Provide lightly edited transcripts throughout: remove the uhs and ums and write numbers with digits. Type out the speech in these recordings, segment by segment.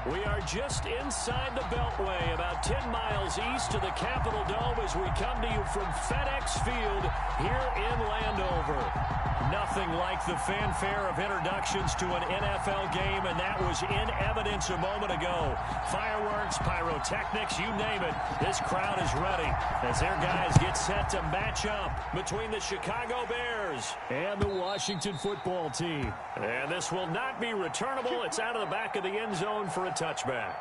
We are just inside the Beltway, about 10 miles east of the Capitol Dome as we come to you from FedEx Field here in Landover. Nothing like the fanfare of introductions to an NFL game, and that was in evidence a moment ago. Fireworks, pyrotechnics, you name it. This crowd is ready as their guys get set to match up between the Chicago Bears and the Washington football team. And this will not be returnable. It's out of the back of the end zone for a touchback.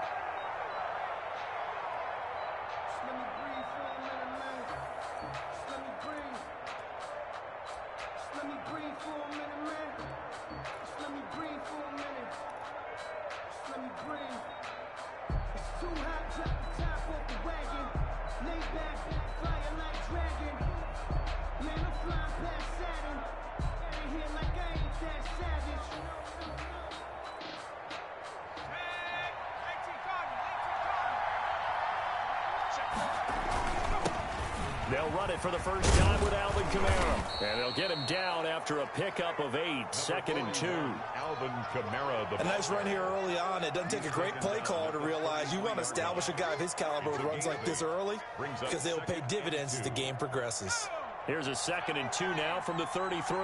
They'll run it for the first time with Alvin Kamara. And they'll get him down after a pickup of 8, 2nd and 2. Alvin Kamara. A nice run here early on. It doesn't take a great play caller to realize you want to establish a guy of his caliber with runs like this early because they'll pay dividends as the game progresses. Here's a 2nd and 2 now from the 33.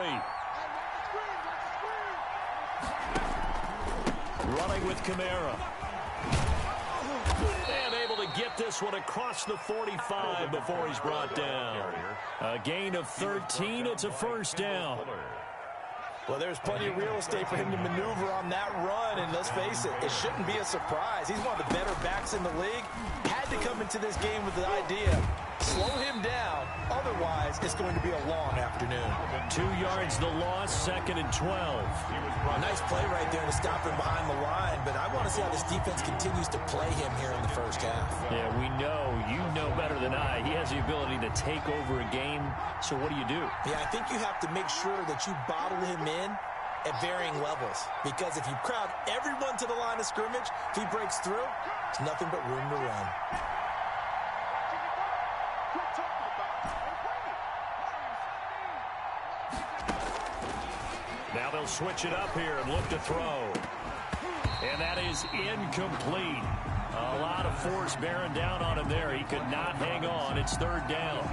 Running with Kamara. And able to get this one across the 45 before he's brought down. A gain of 13. It's a first down. Well, there's plenty of real estate for him to maneuver on that run, and let's face it, it shouldn't be a surprise. He's one of the better backs in the league. Had to come into this game with the idea, slow him down, otherwise it's going to be a long afternoon. 2 yards the loss, 2nd and 12. A nice play right there to stop him behind the line, but I want to see how this defense continues to play him here in the first half. Yeah, we know, you know better than I, he has the ability to take over a game, so what do you do? Yeah, I think you have to make sure that you bottle him in at varying levels, because if you crowd everyone to the line of scrimmage, if he breaks through, there's nothing but room to run. Now they'll switch it up here and look to throw. And that is incomplete. A lot of force bearing down on him there. He could not hang on. It's 3rd down.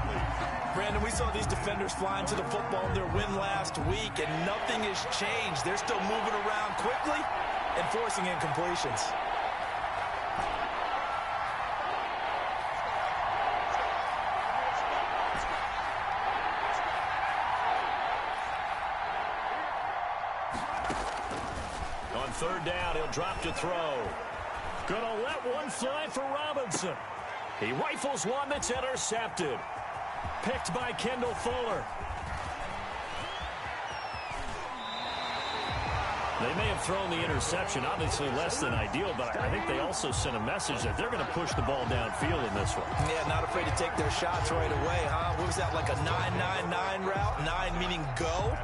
Brandon, we saw these defenders flying to the football in their win last week, and nothing has changed. They're still moving around quickly and forcing incompletions. On 3rd down, he'll drop to throw. Gonna let one fly for Robinson. He rifles one that's intercepted. Picked by Kendall Fuller. They may have thrown the interception, obviously less than ideal, but I think they also sent a message that they're going to push the ball downfield in this one. Yeah, not afraid to take their shots right away, huh? What was that, like a 9-9-9 route? 9 meaning go?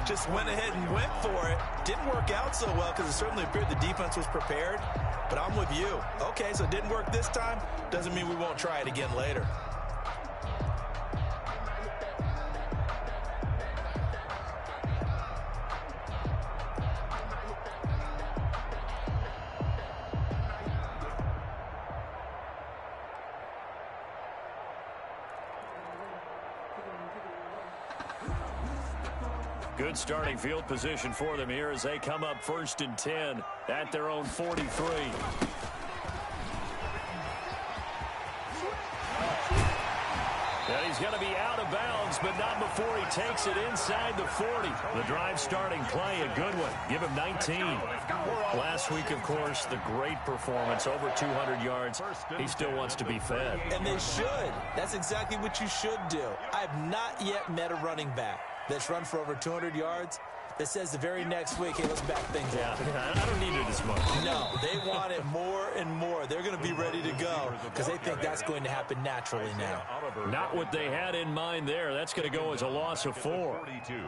Just went ahead and went for it. Didn't work out so well because it certainly appeared the defense was prepared. But I'm with you. Okay, so it didn't work this time. Doesn't mean we won't try it again later. Good starting field position for them here as they come up 1st and 10 at their own 43. And he's going to be out of bounds, but not before he takes it inside the 40. The drive starting play, a good one. Give him 19. Last week, of course, the great performance, over 200 yards. He still wants to be fed. And they should. That's exactly what you should do. I have not yet met a running back that's run for over 200 yards that says the very next week, hey, let's back things up. I don't need it as much. No, they want it more and more. They're going to be ready to go because they think that's going to happen naturally now. Not what they had in mind there. That's going to go as a loss of 4. 42.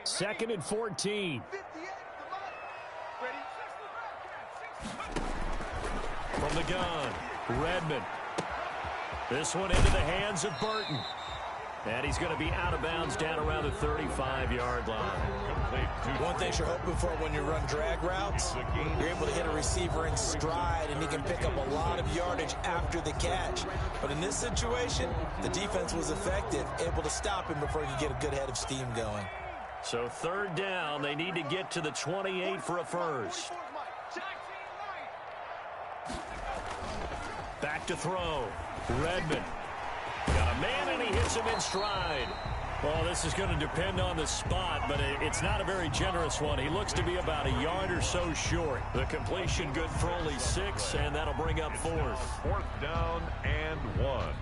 Second and 14. From the gun, Redmond. This one into the hands of Burton. And he's going to be out of bounds down around the 35-yard line. One thing you're hoping for when you run drag routes, you're able to hit a receiver in stride, and he can pick up a lot of yardage after the catch. But in this situation, the defense was effective, able to stop him before he could get a good head of steam going. So third down, they need to get to the 28 for a first. Back to throw. Redmond. Got a man, and he hits him in stride. Well, this is going to depend on the spot, but it's not a very generous one. He looks to be about a yard or so short. The completion good for only 6, and that'll bring up fourth. Fourth down and 1.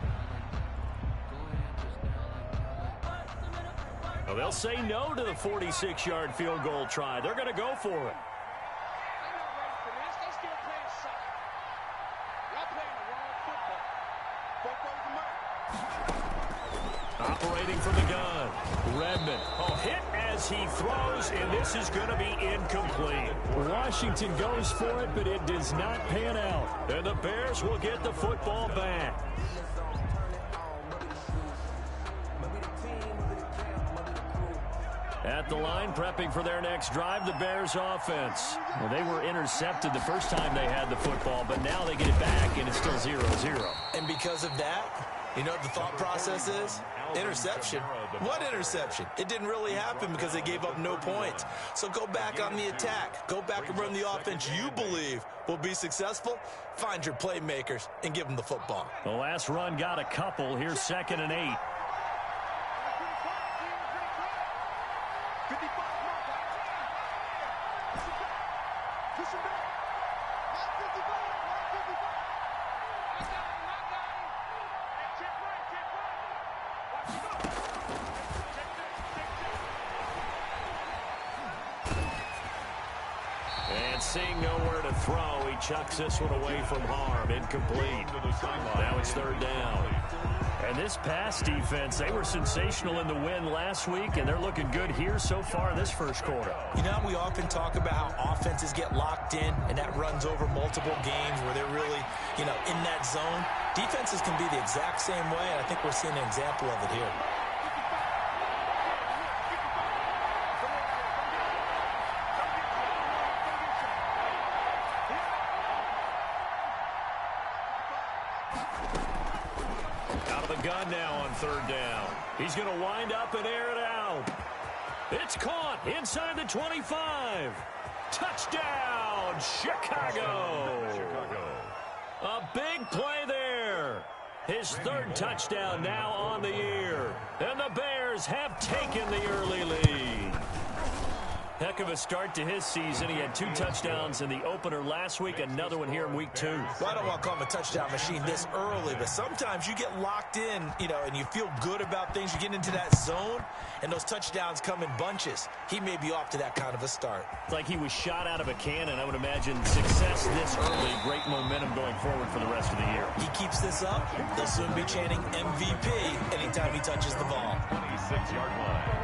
Well, they'll say no to the 46-yard field goal try. They're going to go for it. Operating from the gun, Redmond. Oh, hit as he throws, and this is going to be incomplete. Washington goes for it, but it does not pan out. And the Bears will get the football back. At the line, prepping for their next drive, the Bears offense. Well, they were intercepted the first time they had the football, but now they get it back, and it's still 0-0. And because of that, you know what the thought process is? Interception. What interception? It didn't really happen because they gave up no points. So go back on the attack. Go back and run the offense you believe will be successful. Find your playmakers and give them the football. The last run got a couple. Here's 2nd and 8. Seeing nowhere to throw, he chucks this one away from harm. Incomplete. Now it's 3rd down. And this pass defense, they were sensational in the win last week, and they're looking good here so far in this first quarter. You know, we often talk about how offenses get locked in, and that runs over multiple games where they're really, in that zone. Defenses can be the exact same way, and I think we're seeing an example of it here. Gun now on 3rd down. He's going to wind up and air it out. It's caught inside the 25. Touchdown, Chicago. A big play there. His 3rd touchdown now on the year. And the Bears have taken the early lead. Heck of a start to his season. He had 2 touchdowns in the opener last week, another one here in week 2. Well, I don't want to call him a touchdown machine this early, but sometimes you get locked in, and you feel good about things. You get into that zone, and those touchdowns come in bunches. He may be off to that kind of a start. It's like he was shot out of a cannon. I would imagine success this early, great momentum going forward for the rest of the year. He keeps this up, they'll soon be chanting MVP anytime he touches the ball. 26-yard line.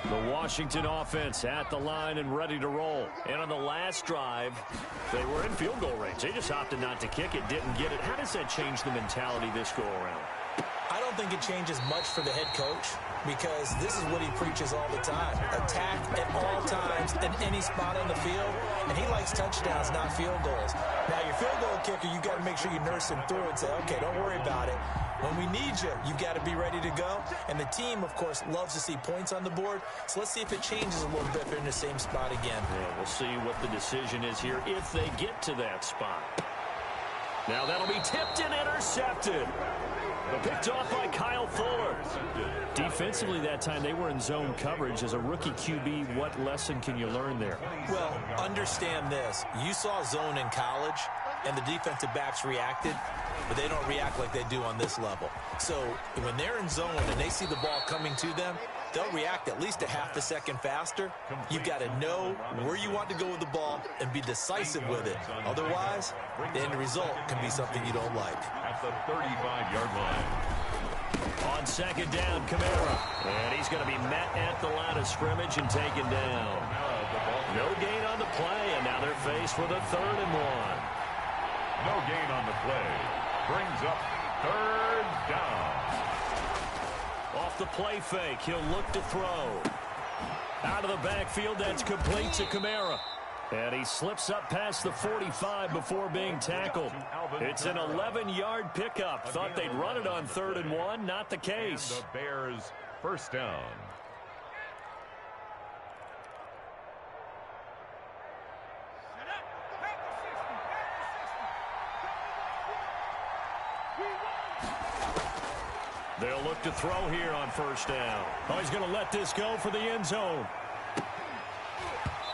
The Washington offense at the line and ready to roll. And on the last drive, they were in field goal range. They just opted not to kick it, didn't get it. How does that change the mentality this go around? I don't think it changes much for the head coach because this is what he preaches all the time. Attack at all times at any spot on the field, and he likes touchdowns, not field goals. Now, your field goal kicker, you've got to make sure you nurse him through and say, okay, don't worry about it. When we need you, you've got to be ready to go. And the team, of course, loves to see points on the board. So let's see if it changes a little bit if they're in the same spot again. Yeah, we'll see what the decision is here if they get to that spot. Now that'll be tipped and intercepted. Picked off by Kyle Fuller. Defensively that time, they were in zone coverage. As a rookie QB, what lesson can you learn there? Well, understand this. You saw zone in college, and the defensive backs reacted, but they don't react like they do on this level. So when they're in zone and they see the ball coming to them, they'll react at least a half a second faster. You've got to know where you want to go with the ball and be decisive with it. Otherwise, the end result can be something you don't like. At the 35-yard line. On 2nd down, Kamara. And he's going to be met at the line of scrimmage and taken down. No gain on the play, and now they're faced with a 3rd and 1. No gain on the play. Brings up 3rd down. Off the play fake, he'll look to throw. Out of the backfield, that's complete to Kamara. And he slips up past the 45 before being tackled. It's an 11-yard pickup. Thought they'd run it on 3rd and 1. Not the case. The Bears 1st down. They'll look to throw here on 1st down. Oh, he's going to let this go for the end zone.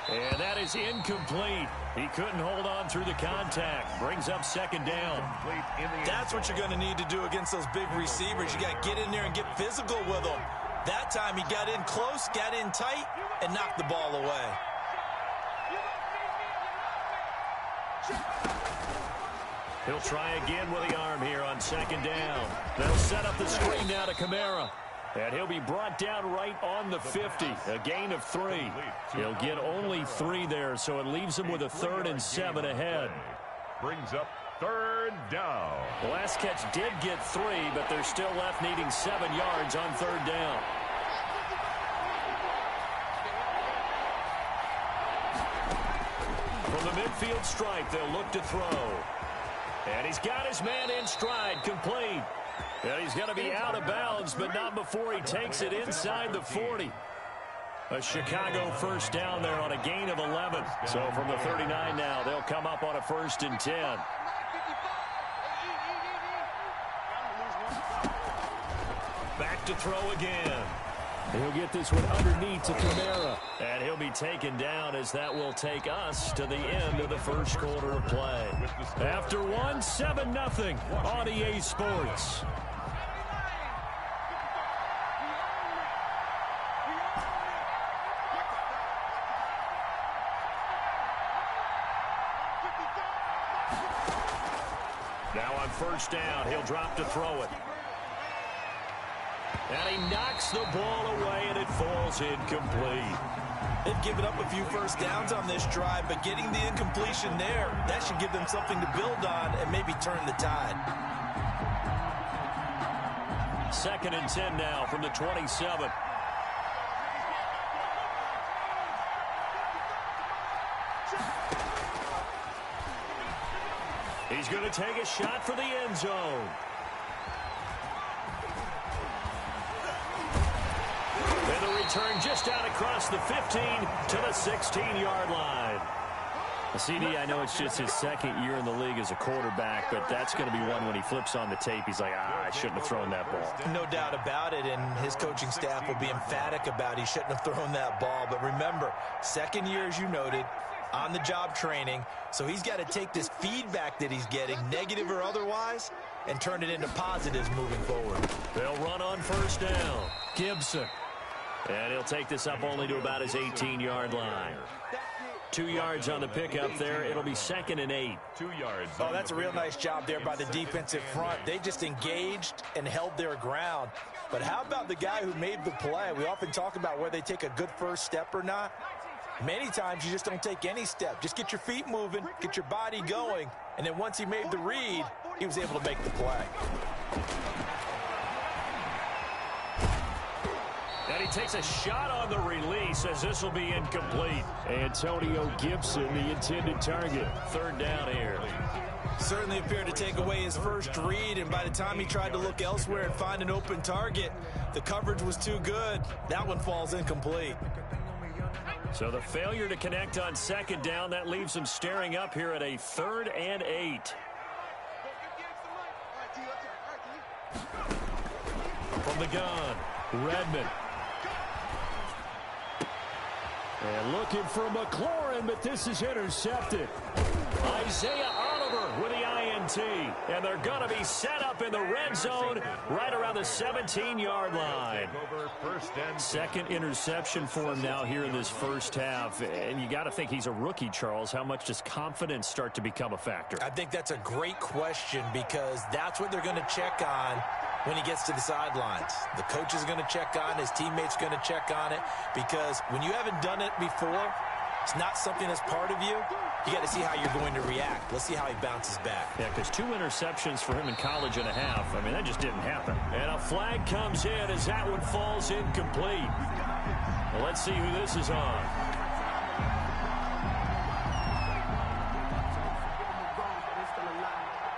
And that is incomplete. He couldn't hold on through the contact. Brings up 2nd down. That's what you're going to need to do against those big receivers. You got to get in there and get physical with them. That time he got in close, got in tight, and knocked the ball away. He'll try again with the arm here on 2nd down. They'll set up the screen now to Kamara. And he'll be brought down right on the 50. A gain of 3. He'll get only 3 there, so it leaves him with a 3rd and 7 ahead. Brings up 3rd down. The last catch did get 3, but they're still left needing 7 yards on 3rd down. From the midfield stripe, they'll look to throw. And he's got his man in stride, complete. And he's going to be out of bounds, but not before he takes it inside the 40. A Chicago 1st down there on a gain of 11. So from the 39 now, they'll come up on a 1st and 10. Back to throw again. He'll get this one underneath to Kamara. And he'll be taken down as that will take us to the end of the 1st quarter of play. After 1, 7-0 on EA Sports. Now on 1st down, he'll drop to throw it. And he knocks the ball away, and it falls incomplete. They've given up a few 1st downs on this drive, but getting the incompletion there, that should give them something to build on and maybe turn the tide. 2nd and 10 now from the 27. He's going to take a shot for the end zone. And the return just out across the 15 to the 16-yard line. CD, I know it's just his 2nd year in the league as a quarterback, but that's going to be one when he flips on the tape. He's like, I shouldn't have thrown that ball. No doubt about it, and his coaching staff will be emphatic about he shouldn't have thrown that ball. But remember, 2nd year, as you noted, on-the-job training, so he's got to take this feedback that he's getting, negative or otherwise, and turn it into positives moving forward. They'll run on 1st down. Gibson. And he'll take this up only to about his 18-yard line. 2 yards on the pickup there. It'll be 2nd and 8. 2 yards. Oh, that's a real nice job there by the defensive front. They just engaged and held their ground. But how about the guy who made the play? We often talk about whether they take a good 1st step or not. Many times you just don't take any step. Just get your feet moving, get your body going, and then once he made the read, he was able to make the play. And he takes a shot on the release as this will be incomplete. Antonio Gibson, the intended target. 3rd down here. Certainly appeared to take away his first read, and by the time he tried to look elsewhere and find an open target, the coverage was too good. That one falls incomplete. So the failure to connect on 2nd down, that leaves him staring up here at a 3rd and 8. From the gun, Redmond. And looking for McLaurin, but this is intercepted. Isaiah Oliver with the INT. And they're going to be set up in the red zone right around the 17-yard line. 2nd interception for him now here in this 1st half. And you got to think he's a rookie, Charles. How much does confidence start to become a factor? I think that's a great question because that's what they're going to check on when he gets to the sidelines. The coach is going to check on, his teammates going to check on it, because when you haven't done it before, it's not something that's part of you, you got to see how you're going to react. Let's see how he bounces back. Yeah, because 2 interceptions for him in college and a half. I mean, that just didn't happen. And a flag comes in as that one falls incomplete. Well, let's see who this is on.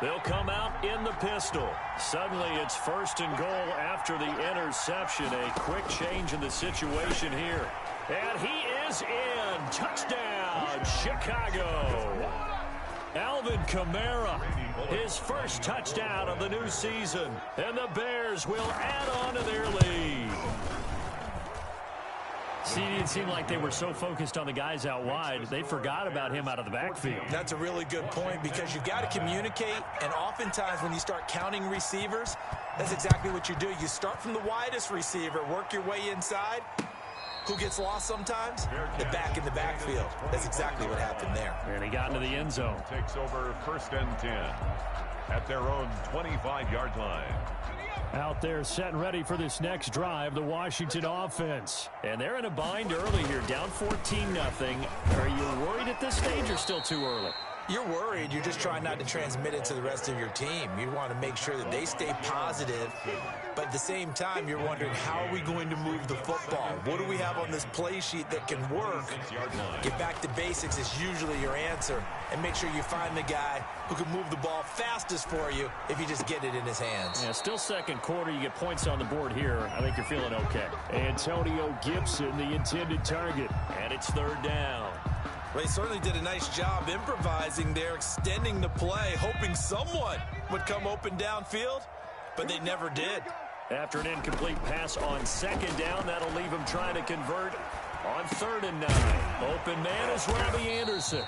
They'll come out in the pistol. Suddenly it's 1st and goal after the interception. A quick change in the situation here. And he is in. Touchdown, Chicago. Alvin Kamara, his first touchdown of the new season. And the Bears will add on to their lead. See, it seemed like they were so focused on the guys out wide, they forgot about him out of the backfield. That's a really good point because you've got to communicate, and oftentimes when you start counting receivers, that's exactly what you do. You start from the widest receiver, work your way inside. Who gets lost sometimes? The back in the backfield. That's exactly what happened there. And he got into the end zone. Takes over 1st and 10 at their own 25-yard line. Out there set and ready for this next drive, the Washington offense. And they're in a bind early here, down 14-0. Are you worried at this stage or still too early? You're worried. You're just trying not to transmit it to the rest of your team. You want to make sure that they stay positive. But at the same time, you're wondering, how are we going to move the football? What do we have on this play sheet that can work? Get back to basics is usually your answer. And make sure you find the guy who can move the ball fastest for you if you just get it in his hands. Yeah, still second quarter. You get points on the board here. I think you're feeling okay. Antonio Gibson, the intended target. And it's 3rd down. Well, they certainly did a nice job improvising there, extending the play, hoping someone would come open downfield, but they never did. After an incomplete pass on 2nd down, that'll leave him trying to convert on 3rd and 9. Open man is Robbie Anderson.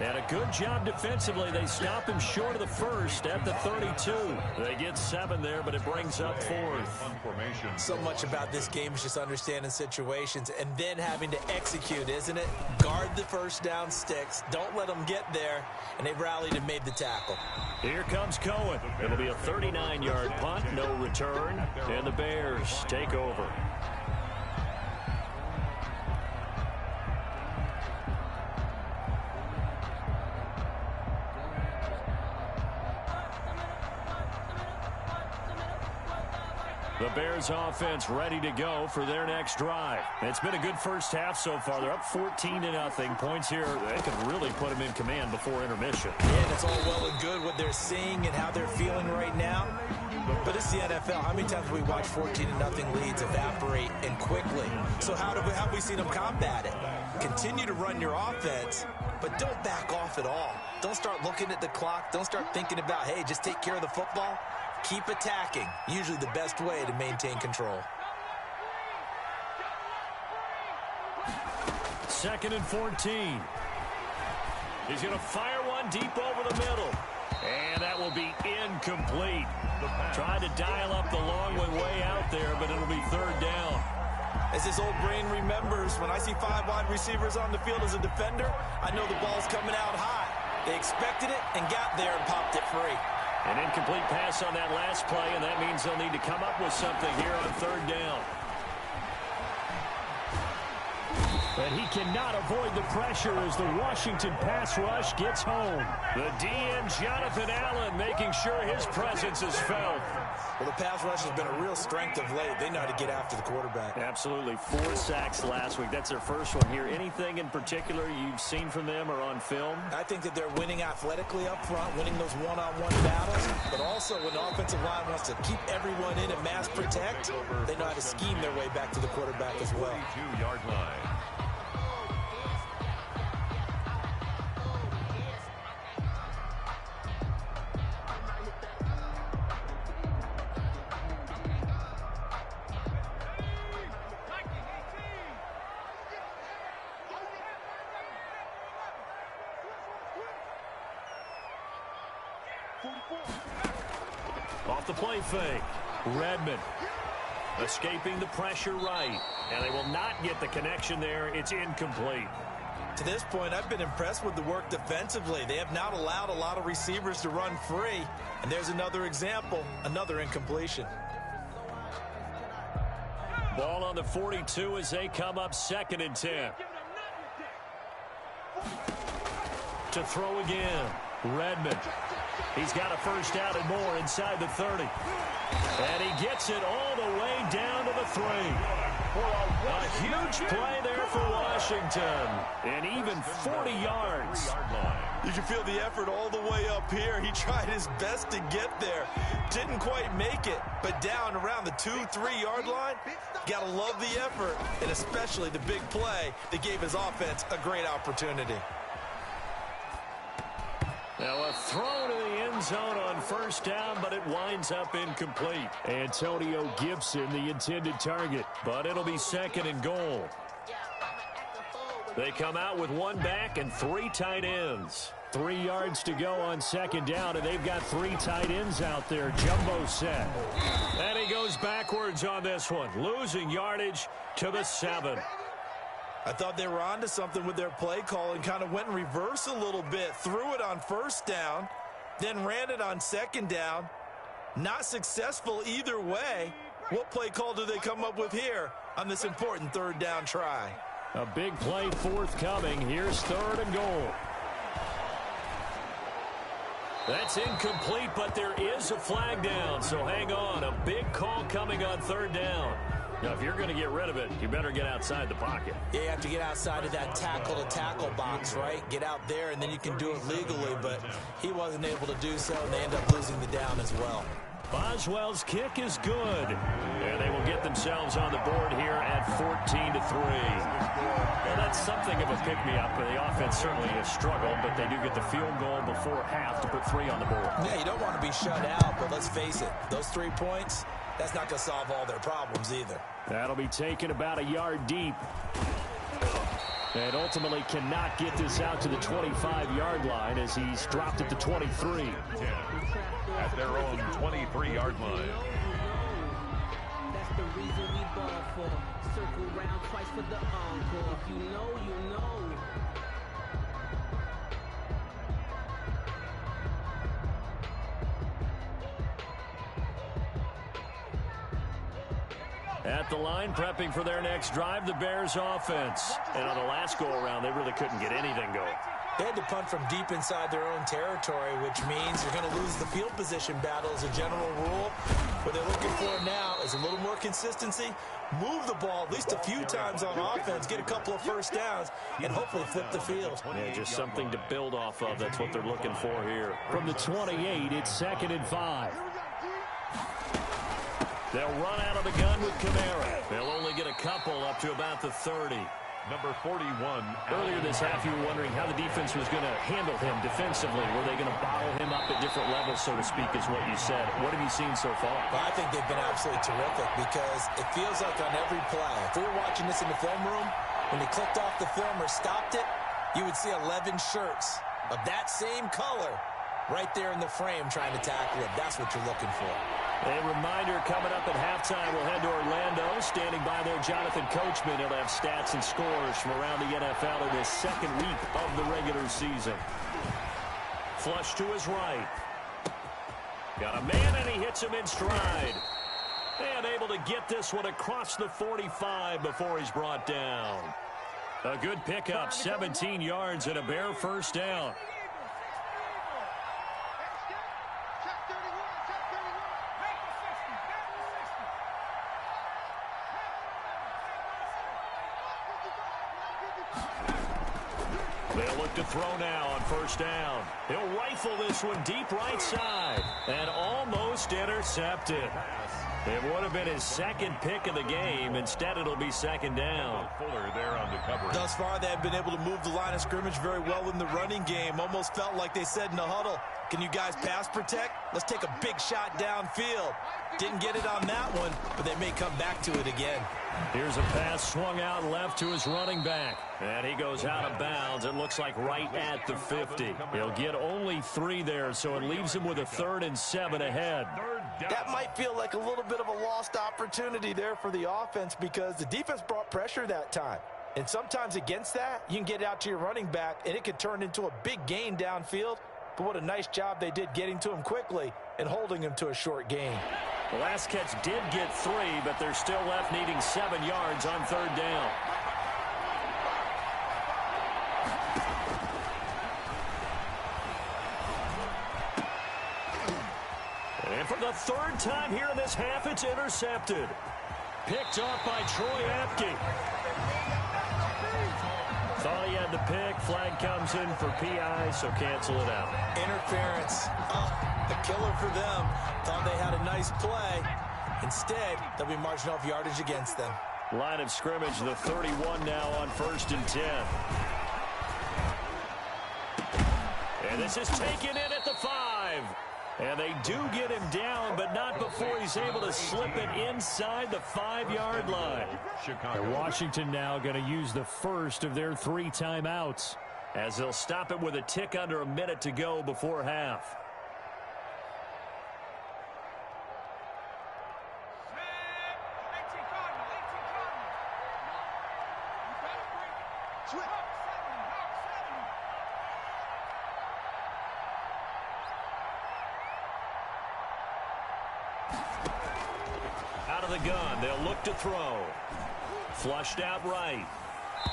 And a good job defensively. They stop him short of the 1st at the 32. They get 7 there, but it brings up 4th. So much about this game is just understanding situations and then having to execute, isn't it? Guard the 1st down sticks. Don't let them get there. And they rallied and made the tackle. Here comes Cohen. It'll be a 39-yard punt, no return. And the Bears take over. The Bears offense ready to go for their next drive. It's been a good first half so far. They're up 14-0. Points here, they could really put them in command before intermission. Yeah, and it's all well and good what they're seeing and how they're feeling right now. But it's the NFL. How many times have we watched 14-0 leads evaporate and quickly? So how have we seen them combat it? Continue to run your offense, but don't back off at all. Don't start looking at the clock. Don't start thinking about, hey, just take care of the football. Keep attacking. Usually the best way to maintain control. 2nd and 14. He's going to fire one deep over the middle. And that will be incomplete. Tried to dial up the long one way out there, but it'll be 3rd down. As this old brain remembers, when I see 5 wide receivers on the field as a defender, I know the ball's coming out high. They expected it and got there and popped it free. An incomplete pass on that last play, and that means they'll need to come up with something here on 3rd down. But he cannot avoid the pressure as the Washington pass rush gets home. The DN, Jonathan Allen, making sure his presence is felt. Well, the pass rush has been a real strength of late. They know how to get after the quarterback. Absolutely. 4 sacks last week. That's their first one here. Anything in particular you've seen from them or on film? I think that they're winning athletically up front, winning those one-on-one battles, but also when the offensive line wants to keep everyone in and mass protect, they know how to scheme their way back to the quarterback as well. 42-yard line. Off the play fake. Redmond escaping the pressure right. And they will not get the connection there. It's incomplete. To this point, I've been impressed with the work defensively. They have not allowed a lot of receivers to run free. And there's another example, another incompletion. Ball on the 42 as they come up 2nd and 10. To throw again, Redmond. He's got a first down and more inside the 30. And he gets it all the way down to the 3. A huge play there for Washington. And even 40 yards. You can feel the effort all the way up here. He tried his best to get there. Didn't quite make it. But down around the 2-3 yard line, got to love the effort. And especially the big play that gave his offense a great opportunity. Now a throw to the end zone on first down, but it winds up incomplete. Antonio Gibson, the intended target, but it'll be 2nd and goal. They come out with one back and 3 tight ends. 3 yards to go on 2nd down, and they've got 3 tight ends out there. Jumbo set. And he goes backwards on this one, losing yardage to the 7. I thought they were onto something with their play call and kind of went in reverse a little bit. Threw it on first down, then ran it on 2nd down. Not successful either way. What play call do they come up with here on this important 3rd down try? A big play forthcoming. Here's 3rd and goal. That's incomplete, but there is a flag down, so hang on. A big call coming on 3rd down. Now, if you're going to get rid of it, you better get outside the pocket. Yeah, you have to get outside of that tackle-to-tackle box, right? Get out there, and then you can do it legally, but he wasn't able to do so, and they end up losing the down as well. Boswell's kick is good, and they will get themselves on the board here at 14-3. Well, that's something of a pick-me-up. The offense certainly has struggled, but they do get the field goal before half to put 3 on the board. Yeah, you don't want to be shut out, but let's face it, those 3 points, that's not going to solve all their problems either. That'll be taken about a yard deep. And ultimately cannot get this out to the 25-yard line as he's dropped at the 23. 10 at their own 23-yard line. That's the reason we ball for. Circle round twice for the encore. If you know, you know. At the line, prepping for their next drive, the Bears offense. And on the last go-around, they really couldn't get anything going. They had to punt from deep inside their own territory, which means you're going to lose the field position battle as a general rule. What they're looking for now is a little more consistency, move the ball at least a few times on offense, get a couple of first downs, and hopefully flip the field. Yeah, just something to build off of. That's what they're looking for here. From the 28, it's 2nd and 5. They'll run out of the gun with Kamara. They'll only get a couple up to about the 30. Number 41. Earlier this half, you were wondering how the defense was going to handle him defensively. Were they going to bottle him up at different levels, so to speak, is what you said. What have you seen so far? Well, I think they've been absolutely terrific because it feels like on every play, if we were watching this in the film room, when they clicked off the film or stopped it, you would see 11 shirts of that same color right there in the frame trying to tackle it. That's what you're looking for. A reminder coming up at halftime, we'll head to Orlando. Standing by there, Jonathan Coachman. He'll have stats and scores from around the NFL in this 2nd week of the regular season. Flush to his right. Got a man, and he hits him in stride. And able to get this one across the 45 before he's brought down. A good pickup, 17 yards and a Bear first down. They'll look to throw now on first down. He'll rifle this one deep right side and almost intercepted. It would have been his 2nd pick of the game. Instead, it'll be 2nd down. Fuller there on the coverage. Thus far, they have been able to move the line of scrimmage very well in the running game. Almost felt like they said in the huddle, can you guys pass protect? Let's take a big shot downfield. Didn't get it on that one, but they may come back to it again. Here's a pass swung out left to his running back. And he goes out of bounds. It looks like right at the 50. He'll get only 3 there, so it leaves him with a 3rd and 7 ahead. That might feel like a little bit of a lost opportunity there for the offense because the defense brought pressure that time. And sometimes against that, you can get out to your running back, and it could turn into a big gain downfield. But what a nice job they did getting to him quickly and holding him to a short gain. The last catch did get 3, but they're still left needing 7 yards on 3rd down. for the third time here in this half, it's intercepted. Picked off by Troy Apke. Thought he had the pick. Flag comes in for PI, so cancel it out. Interference. A killer for them. Thought they had a nice play. Instead, they'll be marching off yardage against them. Line of scrimmage, the 31 now on 1st and 10. And this is taken in at the 5. And they do get him down, but not before he's able to slip it inside the 5-yard line. And Washington now going to use the first of their 3 timeouts, as they'll stop it with a tick under a minute to go before half. Out of the gun, they'll look to throw. Flushed out right.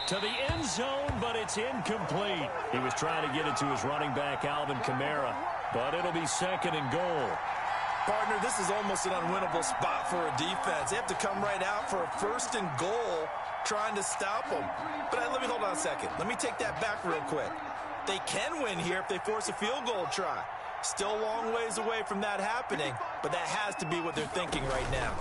To the end zone, but it's incomplete. He was trying to get it to his running back, Alvin Kamara, but it'll be 2nd and goal. Partner, this is almost an unwinnable spot for a defense. They have to come right out for a 1st and goal trying to stop them. But let me hold on a second. Let me take that back real quick. They can win here if they force a field goal try. Still a long ways away from that happening, but that has to be what they're thinking right now.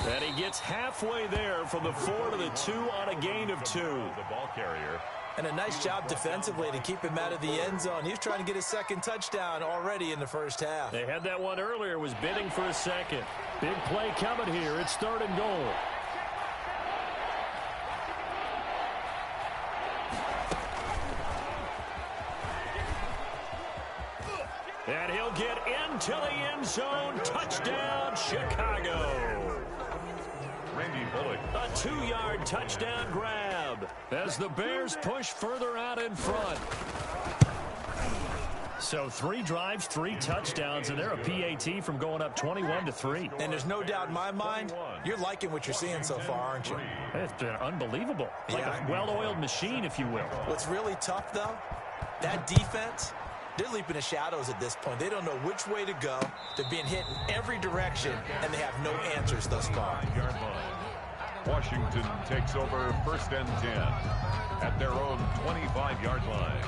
And he gets halfway there from the 4 to the 2 on a gain of 2. The ball carrier. And a nice job defensively to keep him out of the end zone. He was trying to get his 2nd touchdown already in the first half. They had that one earlier, was bidding for a 2nd. Big play coming here. It's 3rd and goal. And he'll get into the end zone. Touchdown, Chicago. Randy Bullock. A 2-yard touchdown grab as the Bears push further out in front. So 3 drives, 3 touchdowns, and they're a PAT from going up 21-3. And there's no doubt in my mind, you're liking what you're seeing so far, aren't you? It's been unbelievable. Like a well-oiled machine, if you will. What's really tough, though, that defense, they're leaping the shadows at this point. They don't know which way to go. They're being hit in every direction, and they have no answers thus far. Washington takes over 1st and 10 at their own 25-yard line.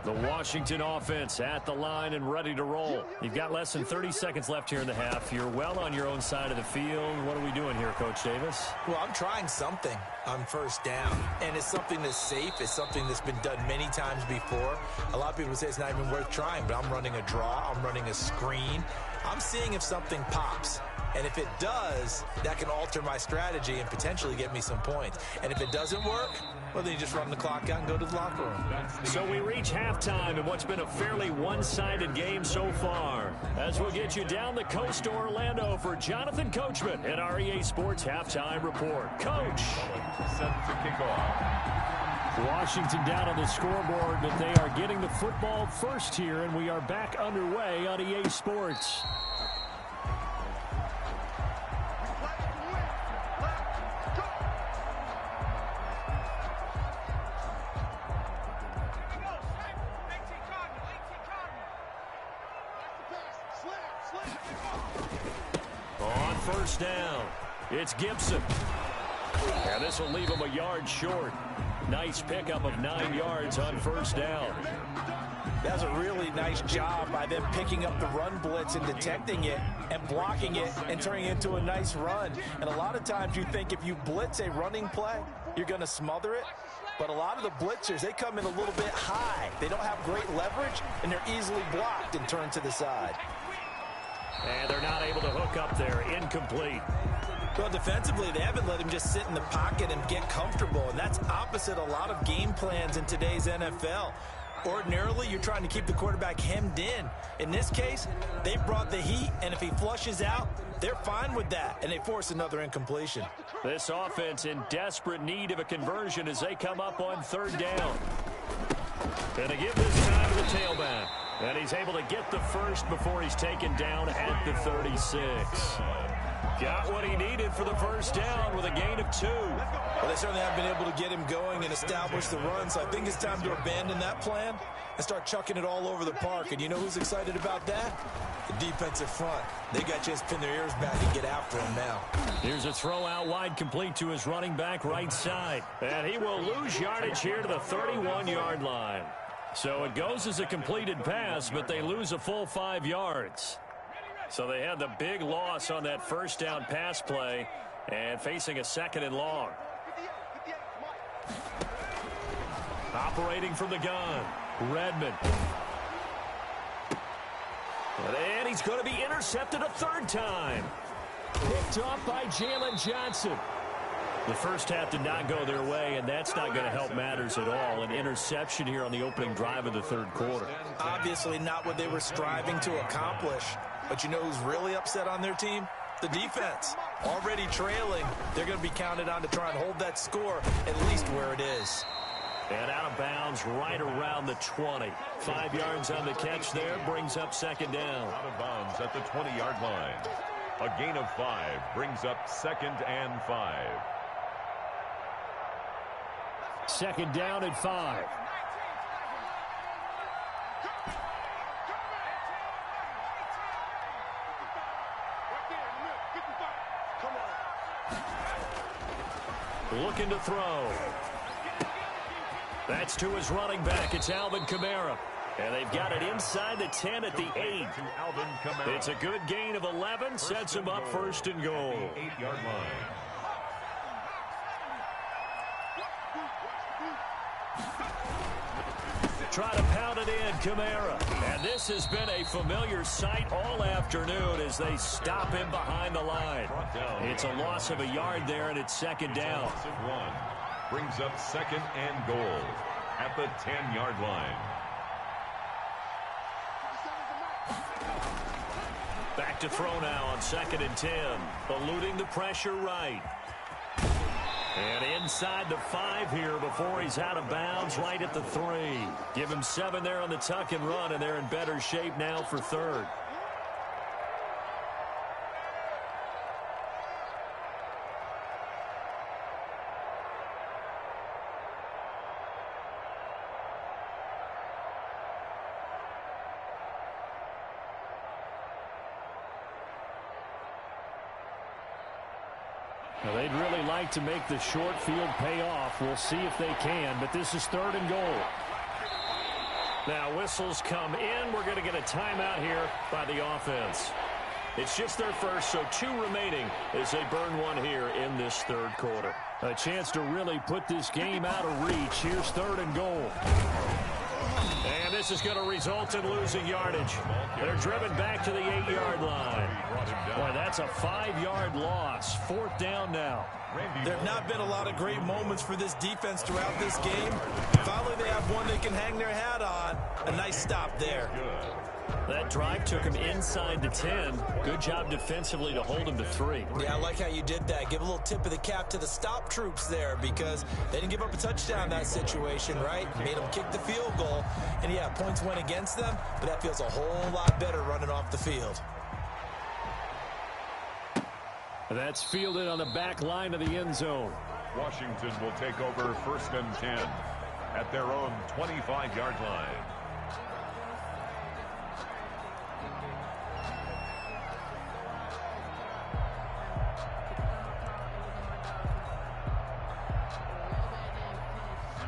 The Washington offense at the line and ready to roll. You've got less than 30 seconds left here in the half. You're well on your own side of the field. What are we doing here, Coach Davis? Well, I'm trying something on 1st down, and it's something that's safe. It's something that's been done many times before. A lot of people say it's not even worth trying, but I'm running a draw. I'm running a screen. I'm seeing if something pops. And if it does, that can alter my strategy and potentially get me some points. And if it doesn't work, well, then you just run the clock out and go to the locker room. So we reach halftime in what's been a fairly one-sided game so far. As we'll get you down the coast to Orlando for Jonathan Coachman at our EA Sports Halftime Report. Coach. Set to kick off. Washington down on the scoreboard, but they are getting the football first here, and we are back underway on EA Sports. On 1st down, it's Gibson. And this will leave him a yard short. Nice pickup of 9 yards on 1st down. That's a really nice job by them picking up the run blitz and detecting it and blocking it and turning it into a nice run. And a lot of times you think if you blitz a running play, you're going to smother it. But a lot of the blitzers, they come in a little bit high. They don't have great leverage, and they're easily blocked and turned to the side. And they're not able to hook up there. Incomplete. Well, defensively, they haven't let him just sit in the pocket and get comfortable, and that's opposite a lot of game plans in today's NFL. Ordinarily, you're trying to keep the quarterback hemmed in. In this case, they brought the heat, and if he flushes out, they're fine with that, and they force another incompletion. This offense in desperate need of a conversion as they come up on 3rd down. And they give this time to the tailback. And he's able to get the first before he's taken down at the 36. Got what he needed for the first down with a gain of 2. Well, they certainly have been able to get him going and establish the run, so I think it's time to abandon that plan and start chucking it all over the park. And you know who's excited about that? The defensive front. They got to just pin their ears back and get after him now. Here's a throw out wide, complete to his running back right side. And he will lose yardage here to the 31-yard line. So it goes as a completed pass, but they lose a full 5 yards. So they had the big loss on that first down pass play and facing a 2nd and long. Operating from the gun, Redmond. And he's going to be intercepted a 3rd time. Picked off by Jalen Johnson. The first half did not go their way, and that's not going to help matters at all. An interception here on the opening drive of the 3rd quarter. Obviously not what they were striving to accomplish. But you know who's really upset on their team? The defense. Already trailing, they're going to be counted on to try and hold that score at least where it is. And out of bounds right around the 20. 5 yards on the catch there, brings up 2nd down. Out of bounds at the 20-yard line. A gain of 5 brings up 2nd and 5. 2nd down and 5. Looking to throw. That's to his running back. It's Alvin Kamara. And they've got it inside the 10 at the 8. It's a good gain of 11. Sets him up 1st and goal. 8-yard line. Try to pound it in, Kamara. And this has been a familiar sight all afternoon as they stop him behind the line. It's a loss of a yard there, and it's 2nd down. Loss of 1 brings up 2nd and goal at the 10-yard line. Back to throw now on 2nd and 10. Eluding the pressure right. And inside the 5 here before he's out of bounds right at the 3. Give him 7 there on the tuck and run, and they're in better shape now for 3rd. Now, they'd really like to make the short field pay off. We'll see if they can, but this is 3rd and goal. Now, whistles come in. We're going to get a timeout here by the offense. It's just their first, so 2 remaining as they burn 1 here in this 3rd quarter. A chance to really put this game out of reach. Here's 3rd and goal. And this is going to result in losing yardage. They're driven back to the 8-yard line. Boy, that's a 5-yard loss. 4th down now. There have not been a lot of great moments for this defense throughout this game. Finally, they have one they can hang their hat on. A nice stop there. That drive took him inside the 10. Good job defensively to hold him to 3. Yeah, I like how you did that. Give a little tip of the cap to the stop troops there because they didn't give up a touchdown in that situation, right? Made them kick the field goal. And, yeah, points went against them, but that feels a whole lot better running off the field. That's fielded on the back line of the end zone. Washington will take over 1st and 10 at their own 25-yard line.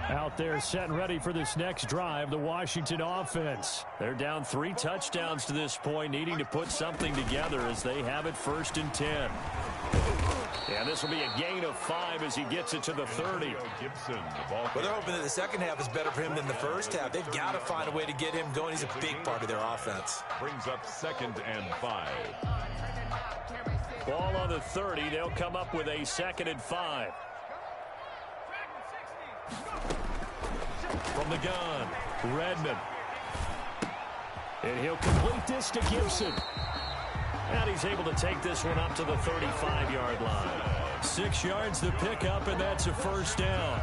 Out there set and ready for this next drive, the Washington offense. They're down 3 touchdowns to this point, needing to put something together as they have it 1st and 10. And this will be a gain of 5 as he gets it to the 30. Well, they're hoping that the second half is better for him than the first half. They've got to find a way to get him going. He's a big part of their offense. Brings up 2nd and 5. Ball on the 30. They'll come up with a 2nd and 5. From the gun, Redmond. And he'll complete this to Gibson. And he's able to take this one up to the 35-yard line. 6 yards to pick up, and that's a 1st down.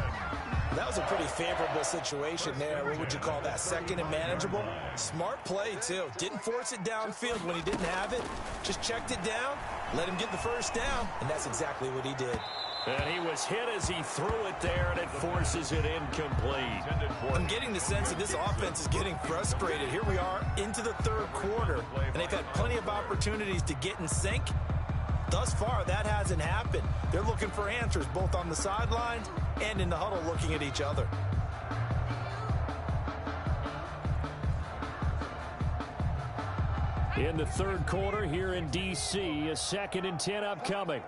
That was a pretty favorable situation there. What would you call that? Second and manageable? Smart play, too. Didn't force it downfield when he didn't have it. Just checked it down, let him get the first down, and that's exactly what he did. And he was hit as he threw it there, and it forces it incomplete. I'm getting the sense that this offense is getting frustrated. Here we are into the third quarter, and they've had plenty of opportunities to get in sync. Thus far, that hasn't happened. They're looking for answers both on the sidelines and in the huddle looking at each other. In the third quarter here in D.C., a 2nd and 10 upcoming.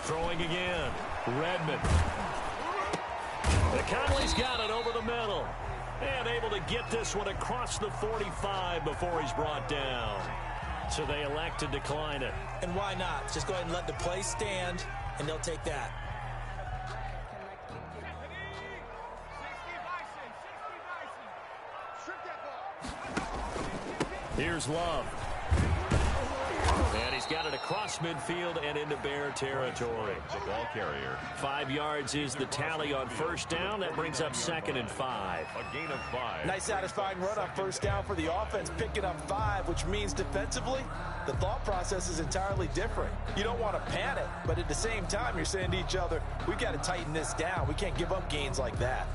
Throwing again. Redmond. Conley's got it over the middle. And able to get this one across the 45 before he's brought down. So they elect to decline it. And why not? Just go ahead and let the play stand, and they'll take that. Here's Love. And he's got it across midfield and into Bear territory. The ball carrier. 5 yards is the tally on first down. That brings up 2nd and 5. A gain of 5. Nice satisfying run on first down for the offense, picking up 5, which means defensively, the thought process is entirely different. You don't want to panic, but at the same time, you're saying to each other, we've got to tighten this down. We can't give up gains like that.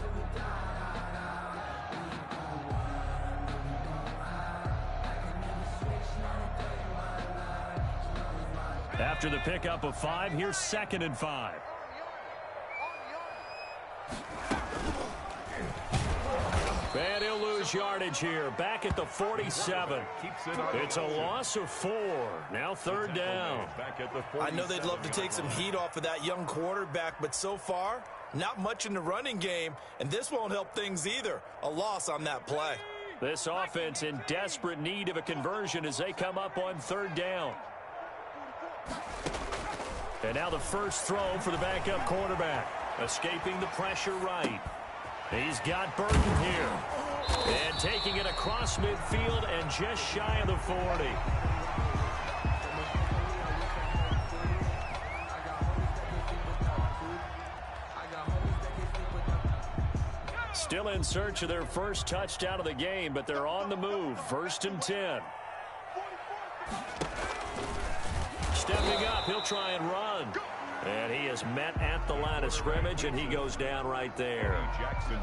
After the pickup of 5, here's 2nd and 5. And he'll lose yardage here. Back at the 47. It's a loss of 4. Now 3rd down. I know they'd love to take some heat off of that young quarterback, but so far, not much in the running game, and this won't help things either. A loss on that play. This offense in desperate need of a conversion as they come up on 3rd down. And now the first throw for the backup quarterback. Escaping the pressure right. He's got Burton here. And taking it across midfield and just shy of the 40. Still in search of their first touchdown of the game, but they're on the move. 1st and 10. Stepping up, he'll try and run. And he is met at the line of scrimmage, and he goes down right there.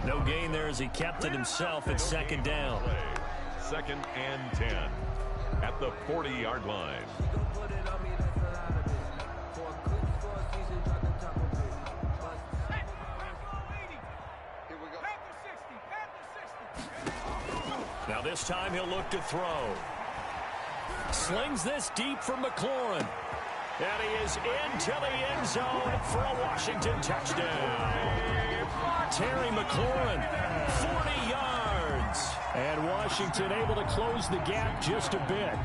No gain there as he kept it himself at 2nd down. 2nd and 10 at the 40-yard line. Now this time he'll look to throw. Slings this deep for McLaurin. And he is into the end zone for a Washington touchdown. Terry McLaurin, 40 yards. And Washington able to close the gap just a bit.